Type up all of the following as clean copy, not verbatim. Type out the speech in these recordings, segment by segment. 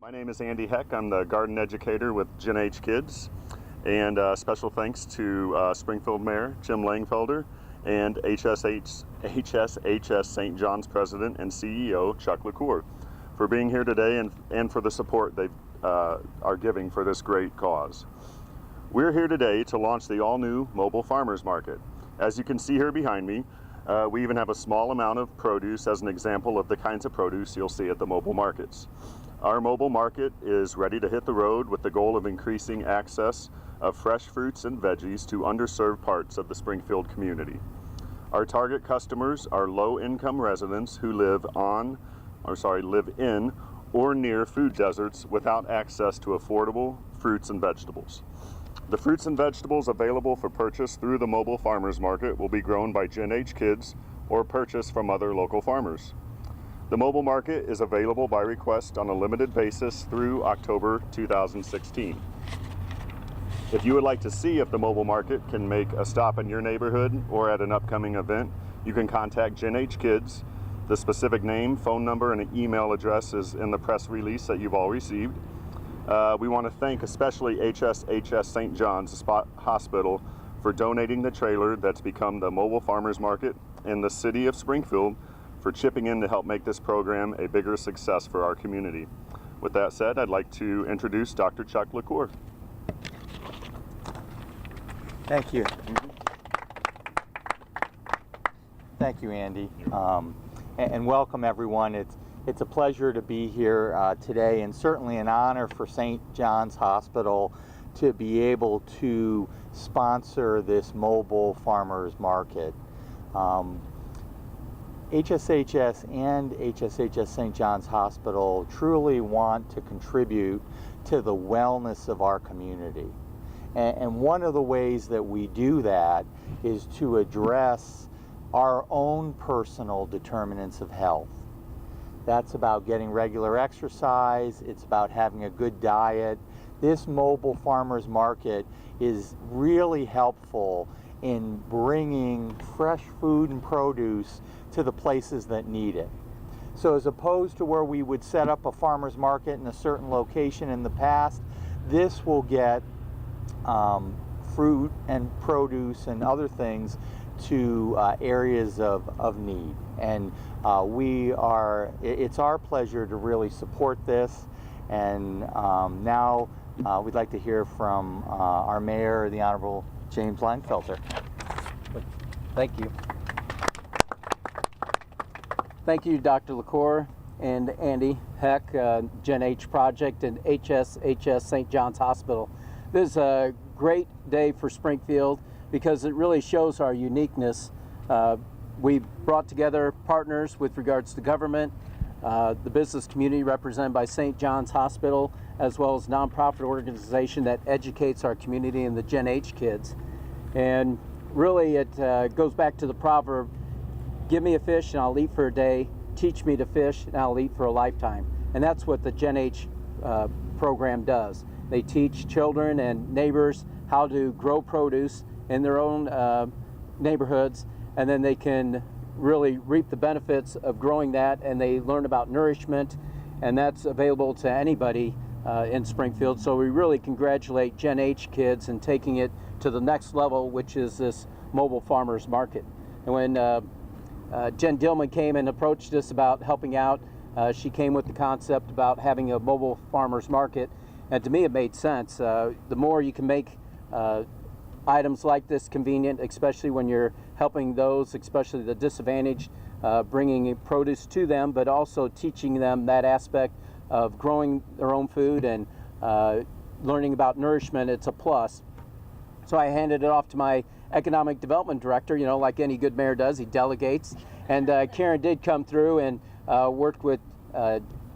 My name is Andy Heck. I'm the garden educator with Gen H Kids, and special thanks to Springfield Mayor Jim Langfelder and HSHS St. John's President and CEO Chuck LaCour for being here today and for the support they are giving for this great cause. We're here today to launch the all-new Mobile Farmers Market. As you can see here behind me, we even have a small amount of produce as an example of the kinds of produce you'll see at the mobile markets. Our mobile market is ready to hit the road with the goal of increasing access of fresh fruits and veggies to underserved parts of the Springfield community. Our target customers are low-income residents who live in or near food deserts without access to affordable fruits and vegetables. The fruits and vegetables available for purchase through the Mobile Farmers Market will be grown by Gen H Kids or purchased from other local farmers. The mobile market is available by request on a limited basis through October 2016. If you would like to see if the mobile market can make a stop in your neighborhood or at an upcoming event, you can contact Gen H Kids. The specific name, phone number, and an email address is in the press release that you've all received. We want to thank especially HSHS St. John's Hospital for donating the trailer that's become the Mobile Farmers Market, and the City of Springfield for chipping in to help make this program a bigger success for our community. With that said, I'd like to introduce Dr. Chuck LaCour. Thank you. Thank you, Andy. And welcome everyone. It's a pleasure to be here today, and certainly an honor for St. John's Hospital to be able to sponsor this mobile farmers market. HSHS and HSHS St. John's Hospital truly want to contribute to the wellness of our community. And one of the ways that we do that is to address our own personal determinants of health. That's about getting regular exercise, it's about having a good diet. This mobile farmers market is really helpful in bringing fresh food and produce to the places that need it. So as opposed to where we would set up a farmer's market in a certain location in the past, this will get fruit and produce and other things to areas of need. And it's our pleasure to really support this. And now we'd like to hear from our mayor, the Honorable James Langfelder. Thank you. Thank you, Dr. LaCour and Andy Heck, Gen H Project, and HSHS St. John's Hospital. This is a great day for Springfield because it really shows our uniqueness. We brought together partners with regards to government, the business community represented by St. John's Hospital, as well as a nonprofit organization that educates our community and the Gen H kids. And really it goes back to the proverb, give me a fish and I'll eat for a day, teach me to fish and I'll eat for a lifetime. And that's what the Gen H program does. They teach children and neighbors how to grow produce in their own neighborhoods, and then they can really reap the benefits of growing that, and they learn about nourishment, and that's available to anybody in Springfield. So we really congratulate Gen H kids in taking it to the next level, which is this mobile farmers market. And when Jen Dillman came and approached us about helping out, she came with the concept about having a mobile farmers market, and to me it made sense. The more you can make items like this convenient, especially when you're helping those, especially the disadvantaged, bringing produce to them, but also teaching them that aspect of growing their own food and learning about nourishment, it's a plus. So I handed it off to my economic development director, you know, like any good mayor does, he delegates. And Karen did come through and worked with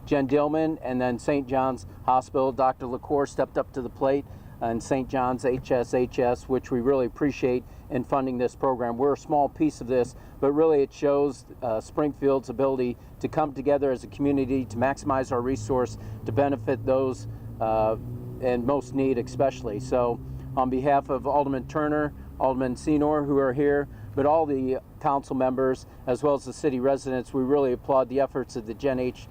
Jen Dillman, and then St. John's Hospital. Dr. LaCour stepped up to the plate, and St. John's HSHS, which we really appreciate in funding this program. We're a small piece of this, but really it shows Springfield's ability to come together as a community to maximize our resource to benefit those in most need especially. So on behalf of Alderman Turner, Alderman Senor, who are here, but all the council members as well as the city residents, we really applaud the efforts of the Gen H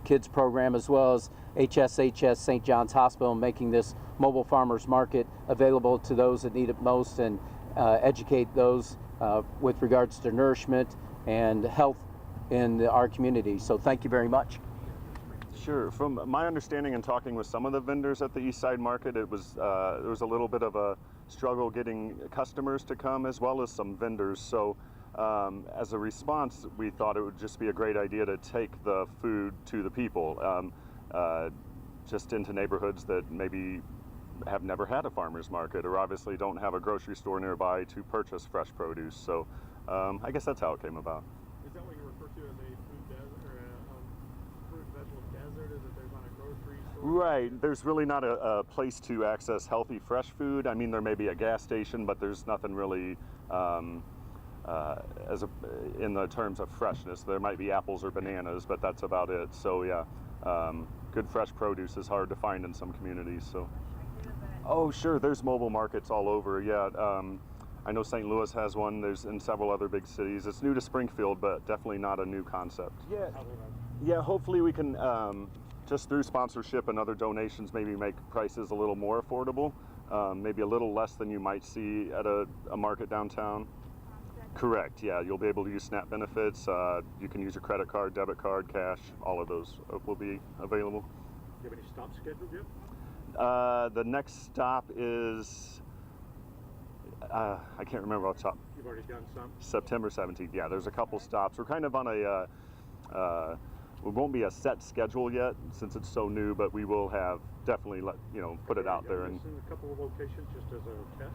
kids program, as well as HSHS St. John's Hospital, making this mobile farmers market available to those that need it most, and educate those with regards to nourishment and health in our community. So thank you very much. Sure. From my understanding and talking with some of the vendors at the East Side Market, there was a little bit of a struggle getting customers to come, as well as some vendors. So as a response, we thought it would just be a great idea to take the food to the people, just into neighborhoods that maybe have never had a farmer's market, or obviously don't have a grocery store nearby to purchase fresh produce. So I guess that's how it came about. Is that what you refer to as a food desert, or a fruit and vegetable desert? Is that there's not a grocery store? Right. There's really not a place to access healthy, fresh food. I mean, there may be a gas station, but there's nothing really in the terms of freshness. There might be apples or bananas, but that's about it. So yeah, good fresh produce is hard to find in some communities. So, oh sure, there's mobile markets all over. Yeah. I know St. Louis has one. There's in several other big cities. It's new to Springfield, but definitely not a new concept. Yeah, yeah. Hopefully we can, just through sponsorship and other donations, maybe make prices a little more affordable. Maybe a little less than you might see at a market downtown. Correct. Yeah, you'll be able to use SNAP benefits. You can use your credit card, debit card, cash. All of those will be available. Do you have any stops scheduled yet? The next stop is. I can't remember off the top. You've already done some? September 17th. Yeah, there's a couple stops. We're kind of on a, it won't be a set schedule yet since it's so new, but we will have definitely put it out there. And a couple of locations just as a test?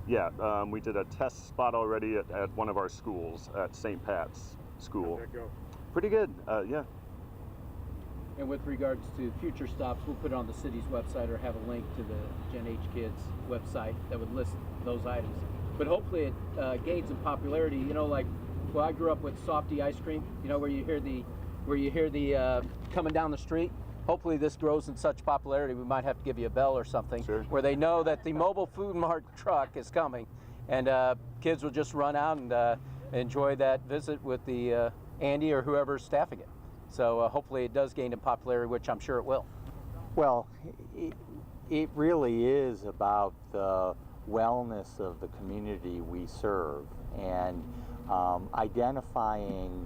Yeah, we did a test spot already at one of our schools, at St. Pat's School. How'd that go? Pretty good, yeah. And with regards to future stops, we'll put it on the city's website or have a link to the Gen H Kids website that would list those items. But hopefully it gains in popularity. Like, well, I grew up with softy ice cream. Where you hear the coming down the street. Hopefully this grows in such popularity, we might have to give you a bell or something, sure, where they know that the mobile food mart truck is coming, and kids will just run out and enjoy that visit with the Andy or whoever's staffing it. So hopefully it does gain in popularity, which I'm sure it will. Well, it really is about the wellness of the community we serve, and identifying,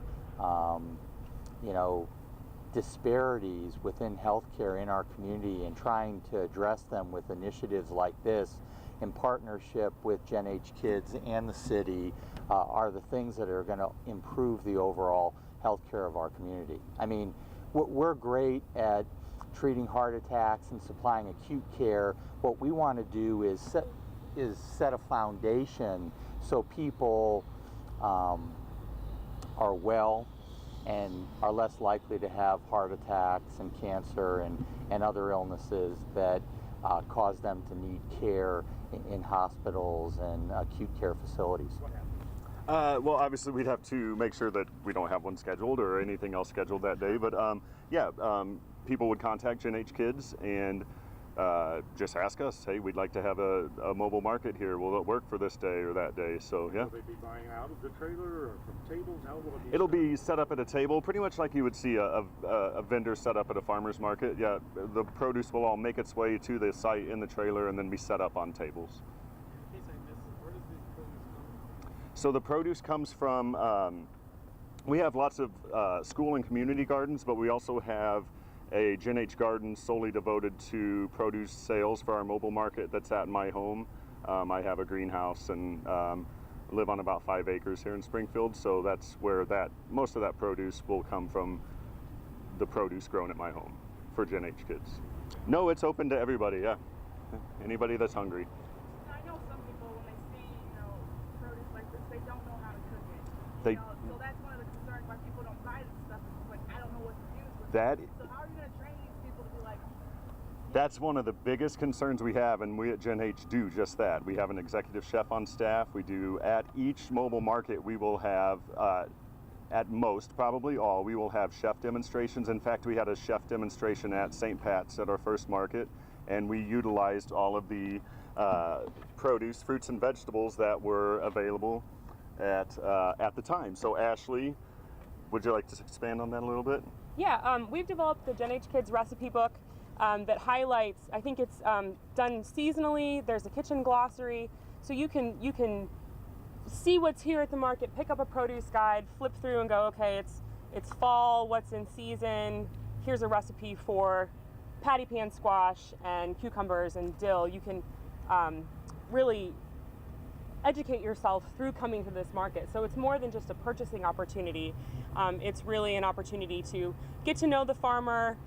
disparities within healthcare in our community and trying to address them with initiatives like this in partnership with Gen H Kids and the city are the things that are going to improve the overall healthcare of our community. I mean, we're great at treating heart attacks and supplying acute care. What we want to do is set a foundation so people are well and are less likely to have heart attacks and cancer and other illnesses that cause them to need care in hospitals and acute care facilities. Well, obviously we'd have to make sure that we don't have one scheduled or anything else scheduled that day, but people would contact Gen H Kids and just ask us, hey, we'd like to have a mobile market here. Will it work for this day or that day? So yeah. Will they be buying out of the trailer or from tables? How will it be? It'll be set up at a table, pretty much like you would see a vendor set up at a farmer's market. Yeah, the produce will all make its way to the site in the trailer and then be set up on tables. In case I missed it, where does the produce come from? So the produce comes from, we have lots of school and community gardens, but we also have a Gen H garden solely devoted to produce sales for our mobile market that's at my home. I have a greenhouse and live on about 5 acres here in Springfield, so that's where most of that produce will come from, the produce grown at my home for Gen H Kids. No, it's open to everybody, yeah. Anybody that's hungry. I know some people, when they see, produce like this, they don't know how to cook it. They- So that's one of the concerns why people don't buy this stuff. It's like, I don't know what to use with That- it. So how are you going to train these people to be like, That's one of the biggest concerns we have, and we at Gen H do just that. We have an executive chef on staff. We do, at each mobile market, we will have, at most, probably all, we will have chef demonstrations. In fact, we had a chef demonstration at St. Pat's at our first market, and we utilized all of the produce, fruits and vegetables that were available at the time. So Ashley, would you like to expand on that a little bit? Yeah, we've developed the Gen H Kids recipe book that highlights. I think it's done seasonally. There's a kitchen glossary, so you can see what's here at the market, pick up a produce guide, flip through, and go, okay, it's fall. What's in season? Here's a recipe for patty pan squash and cucumbers and dill. You can really educate yourself through coming to this market. So it's more than just a purchasing opportunity. It's really an opportunity to get to know the farmer.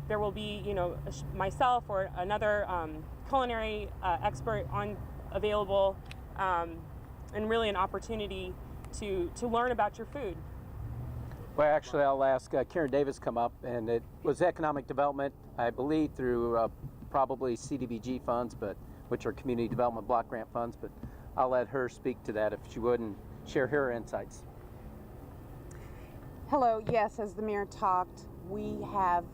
There will be, myself or another culinary expert available, and really an opportunity to learn about your food. Well, actually, I'll ask Karen Davis come up, and it was economic development, I believe, through probably CDBG funds, which are community development block grant funds, but I'll let her speak to that if she would and share her insights. Hello, yes, as the mayor talked, we have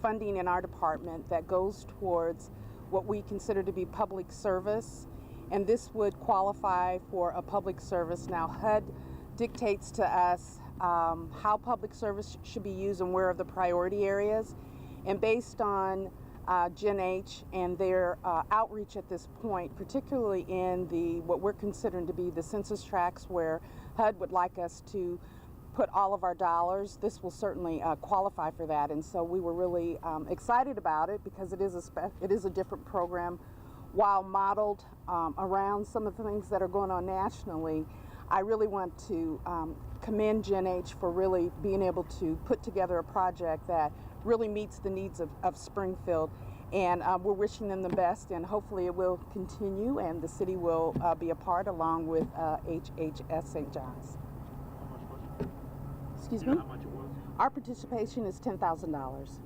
funding in our department that goes towards what we consider to be public service, and this would qualify for a public service. Now, HUD dictates to us how public service should be used and where are the priority areas, and based on Gen H and their outreach at this point, particularly in what we're considering to be the census tracts where HUD would like us to put all of our dollars, this will certainly qualify for that. And so we were really excited about it because it is a different program. While modeled around some of the things that are going on nationally, I really want to commend Gen H for really being able to put together a project that really meets the needs of Springfield, and we're wishing them the best, and hopefully it will continue and the city will be a part along with HHS St. John's. How much was it? Excuse Do you me? know how much it was? Our participation is $10,000.